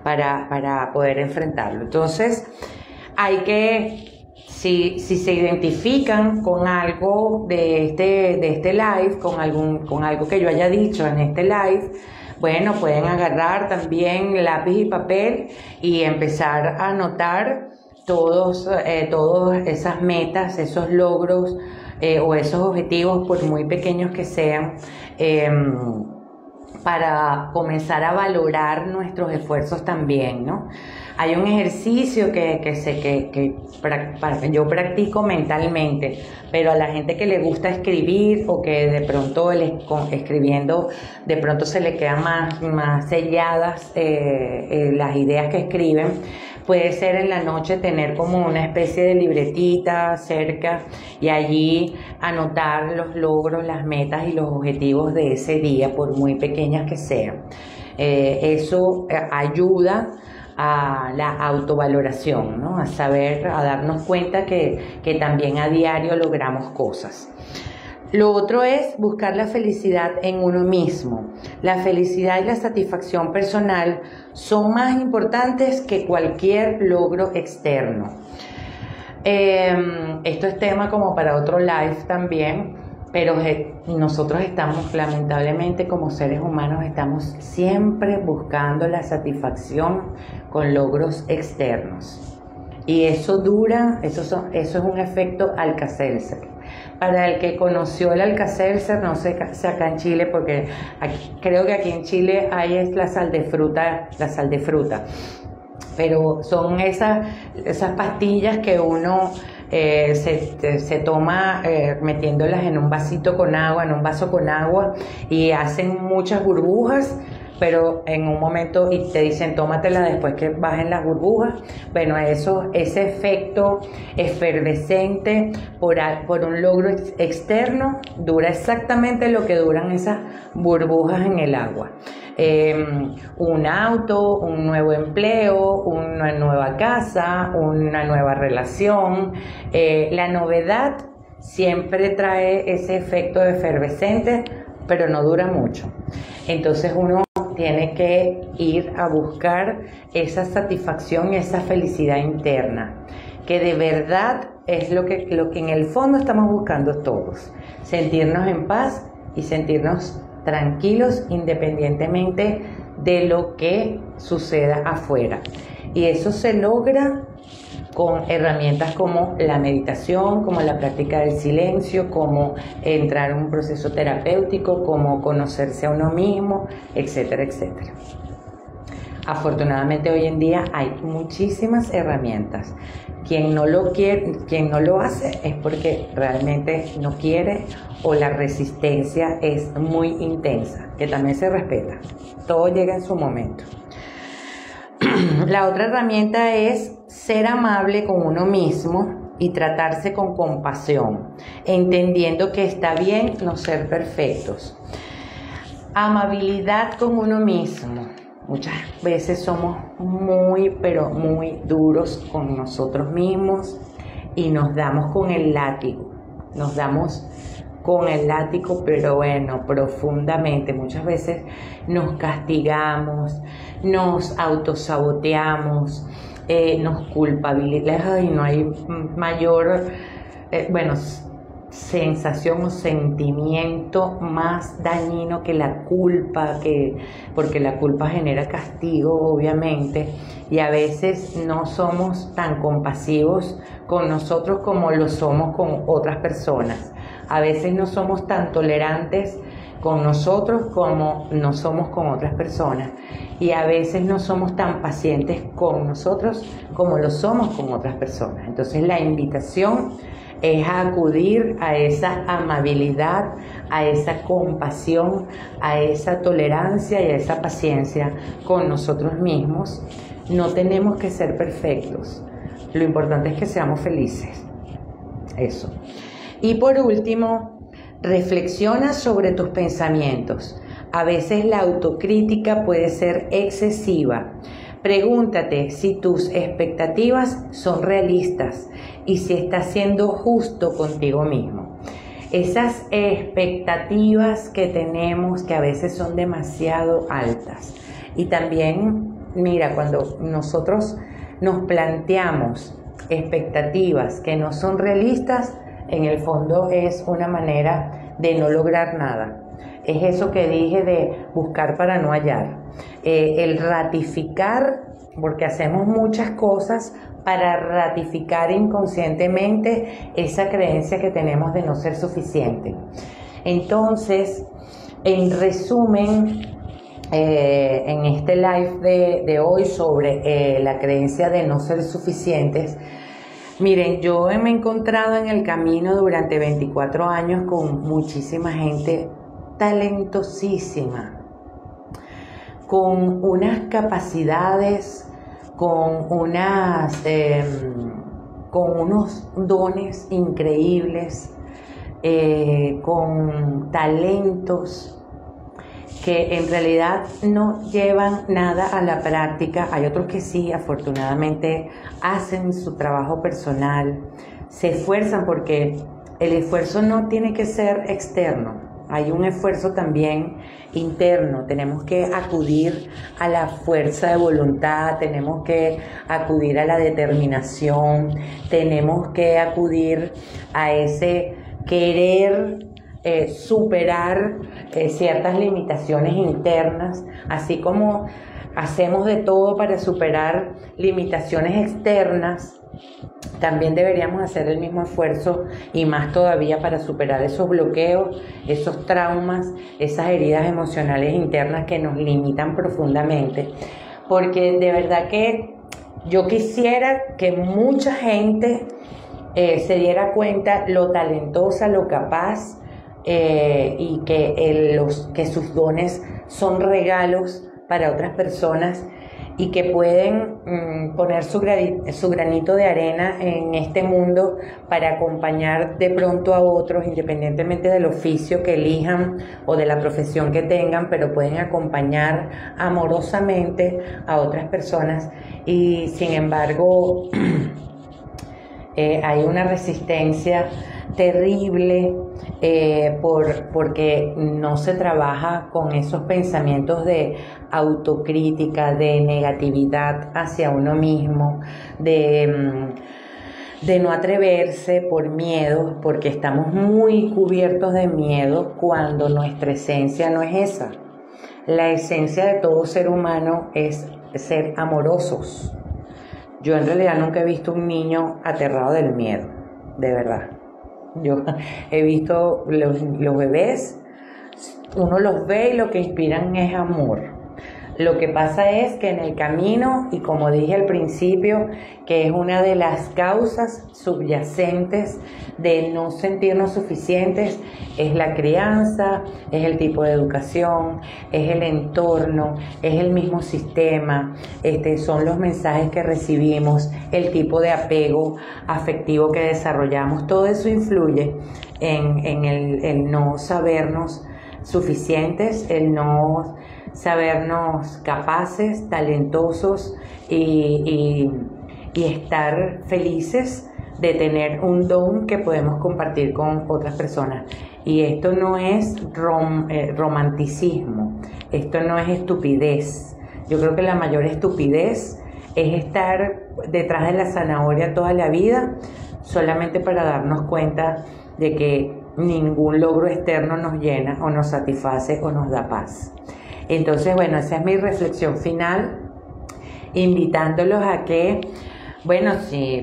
Para poder enfrentarlo. Entonces, hay que, si se identifican con algo de este live, con algo que yo haya dicho en este live, bueno, pueden agarrar también lápiz y papel y empezar a anotar todas esas metas, esos logros o esos objetivos, por muy pequeños que sean, para comenzar a valorar nuestros esfuerzos también, ¿no? Hay un ejercicio que yo practico mentalmente, pero a la gente que le gusta escribir o que de pronto escribiendo de pronto se le quedan más selladas las ideas que escriben, puede ser en la noche tener como una especie de libretita cerca y allí anotar los logros, las metas y los objetivos de ese día, por muy pequeñas que sean. Eso ayuda a la autovaloración, ¿no? A darnos cuenta que también a diario logramos cosas. Lo otro es buscar la felicidad en uno mismo. La felicidad y la satisfacción personal son más importantes que cualquier logro externo. Esto es tema como para otro live también, pero nosotros estamos, lamentablemente, como seres humanos, estamos siempre buscando la satisfacción con logros externos. Y eso es un efecto Alka-Seltzer. Para el que conoció el Alka-Seltzer, no sé si acá en Chile, porque creo que aquí en Chile hay la sal de fruta, pero son esas pastillas que uno se toma metiéndolas en un vaso con agua y hacen muchas burbujas, pero en un momento y te dicen tómatela después que bajen las burbujas. Bueno, ese efecto efervescente por un logro externo dura exactamente lo que duran esas burbujas en el agua. Un auto, un nuevo empleo, una nueva casa, una nueva relación. La novedad siempre trae ese efecto efervescente, pero no dura mucho. Entonces uno tiene que ir a buscar esa satisfacción y esa felicidad interna, que de verdad es lo que en el fondo estamos buscando todos: sentirnos en paz y sentirnos tranquilos independientemente de lo que suceda afuera. Y eso se logra con herramientas como la meditación, como la práctica del silencio, como entrar en un proceso terapéutico, como conocerse a uno mismo, etcétera, etcétera. Afortunadamente hoy en día hay muchísimas herramientas. Quien no lo hace es porque realmente no quiere o la resistencia es muy intensa, que también se respeta. Todo llega en su momento. La otra herramienta es ser amable con uno mismo y tratarse con compasión, entendiendo que está bien no ser perfectos. Amabilidad con uno mismo. Muchas veces somos pero muy duros con nosotros mismos y nos damos con el látigo. Pero bueno, profundamente. Muchas veces nos castigamos, nos autosaboteamos, nos culpabilizamos. Ay, no hay mayor... sensación o sentimiento más dañino que la culpa, porque la culpa genera castigo, obviamente, y a veces no somos tan compasivos con nosotros como lo somos con otras personas. A veces no somos tan tolerantes con nosotros como no somos con otras personas, y a veces no somos tan pacientes con nosotros como lo somos con otras personas. Entonces la invitación es a acudir a esa amabilidad, a esa compasión, a esa tolerancia y a esa paciencia con nosotros mismos. No tenemos que ser perfectos, lo importante es que seamos felices. Eso. Y por último, reflexiona sobre tus pensamientos. A veces la autocrítica puede ser excesiva. Pregúntate si tus expectativas son realistas y si estás siendo justo contigo mismo. Esas expectativas que tenemos que a veces son demasiado altas. Y también, mira, cuando nosotros nos planteamos expectativas que no son realistas, en el fondo es una manera de no lograr nada. Es eso que dije de buscar para no hallar. El ratificar, porque hacemos muchas cosas para ratificar inconscientemente esa creencia que tenemos de no ser suficiente. Entonces, en resumen, en este live de hoy sobre la creencia de no ser suficientes, miren, yo me he encontrado en el camino durante 24 años con muchísima gente talentosísima, con unas capacidades, con unos dones increíbles, con talentos que en realidad no llevan nada a la práctica. Hay otros que sí, afortunadamente, hacen su trabajo personal, se esfuerzan, porque el esfuerzo no tiene que ser externo. Hay un esfuerzo también interno. Tenemos que acudir a la fuerza de voluntad, tenemos que acudir a la determinación, tenemos que acudir a ese querer superar ciertas limitaciones internas, así como hacemos de todo para superar limitaciones externas. También deberíamos hacer el mismo esfuerzo, y más todavía, para superar esos bloqueos, esos traumas, esas heridas emocionales internas que nos limitan profundamente. Porque de verdad que yo quisiera que mucha gente se diera cuenta lo talentosa, lo capaz, y que sus dones son regalos para otras personas, y que pueden poner su granito de arena en este mundo para acompañar de pronto a otros, independientemente del oficio que elijan o de la profesión que tengan, pero pueden acompañar amorosamente a otras personas. Y sin embargo, hay una resistencia terrible porque no se trabaja con esos pensamientos de autocrítica, de negatividad hacia uno mismo, de no atreverse por miedo, porque estamos muy cubiertos de miedo cuando nuestra esencia no es esa. La esencia de todo ser humano es ser amorosos. Yo en realidad nunca he visto un niño aterrado del miedo, de verdad. Yo he visto los bebés, uno los ve y lo que inspiran es amor. Lo que pasa es que en el camino, y como dije al principio, que es una de las causas subyacentes de no sentirnos suficientes, es la crianza, es el tipo de educación, es el entorno, es el mismo sistema, son los mensajes que recibimos, el tipo de apego afectivo que desarrollamos. Todo eso influye en el no sabernos suficientes, el no sabernos capaces, talentosos y estar felices de tener un don que podemos compartir con otras personas. Y esto no es romanticismo, esto no es estupidez. Yo creo que la mayor estupidez es estar detrás de la zanahoria toda la vida solamente para darnos cuenta de que ningún logro externo nos llena o nos satisface o nos da paz. Entonces, bueno, esa es mi reflexión final, invitándolos a que, bueno, si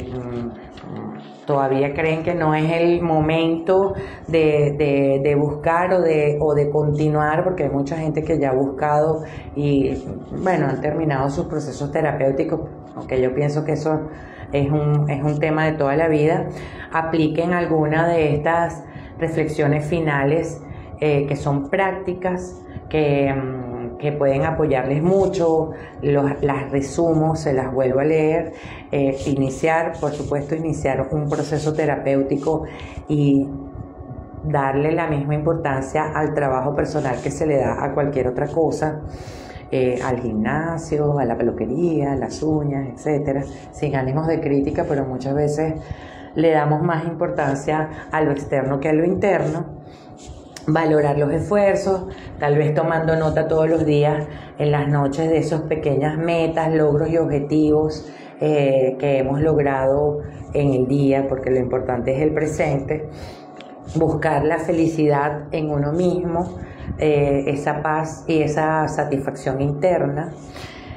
todavía creen que no es el momento de buscar o de continuar, porque hay mucha gente que ya ha buscado y, bueno, han terminado sus procesos terapéuticos, aunque yo pienso que eso es un tema de toda la vida, apliquen alguna de estas reflexiones finales que son prácticas, que pueden apoyarles mucho. Las resumo, se las vuelvo a leer. Por supuesto, iniciar un proceso terapéutico y darle la misma importancia al trabajo personal que se le da a cualquier otra cosa, al gimnasio, a la peluquería, a las uñas, etcétera, sin ánimos de crítica, pero muchas veces le damos más importancia a lo externo que a lo interno. Valorar los esfuerzos, tal vez tomando nota todos los días en las noches de esas pequeñas metas, logros y objetivos que hemos logrado en el día, porque lo importante es el presente. Buscar la felicidad en uno mismo, esa paz y esa satisfacción interna.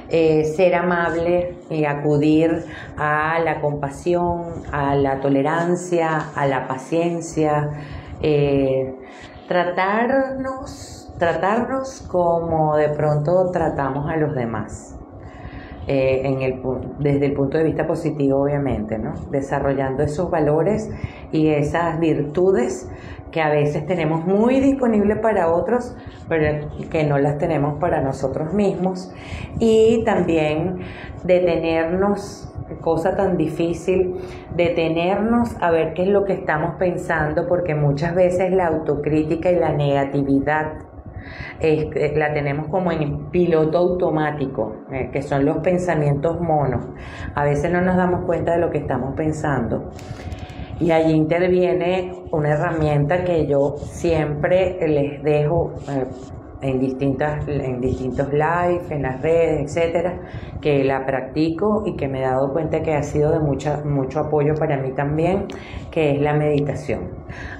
Ser amable y acudir a la compasión, a la tolerancia, a la paciencia. Tratarnos como de pronto tratamos a los demás, desde el punto de vista positivo, obviamente, ¿no? Desarrollando esos valores y esas virtudes que a veces tenemos muy disponibles para otros, pero que no las tenemos para nosotros mismos. Y también detenernos, cosa tan difícil, detenernos a ver qué es lo que estamos pensando, porque muchas veces la autocrítica y la negatividad la tenemos como en piloto automático, que son los pensamientos monos. A veces no nos damos cuenta de lo que estamos pensando. Y allí interviene una herramienta que yo siempre les dejo en distintos live, en las redes, etcétera, que la practico y que me he dado cuenta que ha sido de mucho apoyo para mí también, que es la meditación.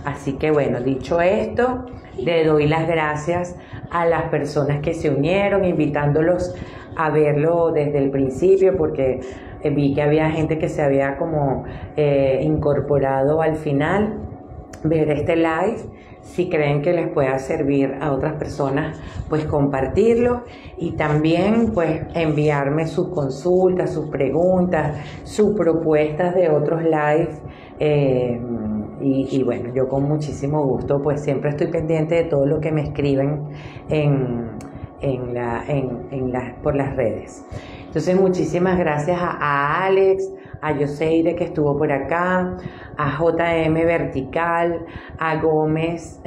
Así que bueno, dicho esto, le doy las gracias a las personas que se unieron, invitándolos a verlo desde el principio, porque vi que había gente que se había como incorporado al final, ver este live. Si creen que les pueda servir a otras personas, pues compartirlo, y también pues enviarme sus consultas, sus preguntas, sus propuestas de otros live. Y bueno, yo con muchísimo gusto pues siempre estoy pendiente de todo lo que me escriben por las redes. Entonces, muchísimas gracias a Alex, a Yoseire, que estuvo por acá, a JM Vertical, a Gómez,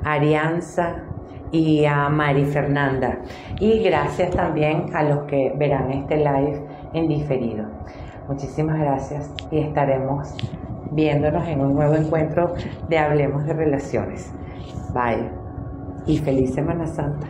Arianza y a Mari Fernanda. Y gracias también a los que verán este live en diferido. Muchísimas gracias y estaremos viéndonos en un nuevo encuentro de Hablemos de Relaciones. Bye y feliz Semana Santa.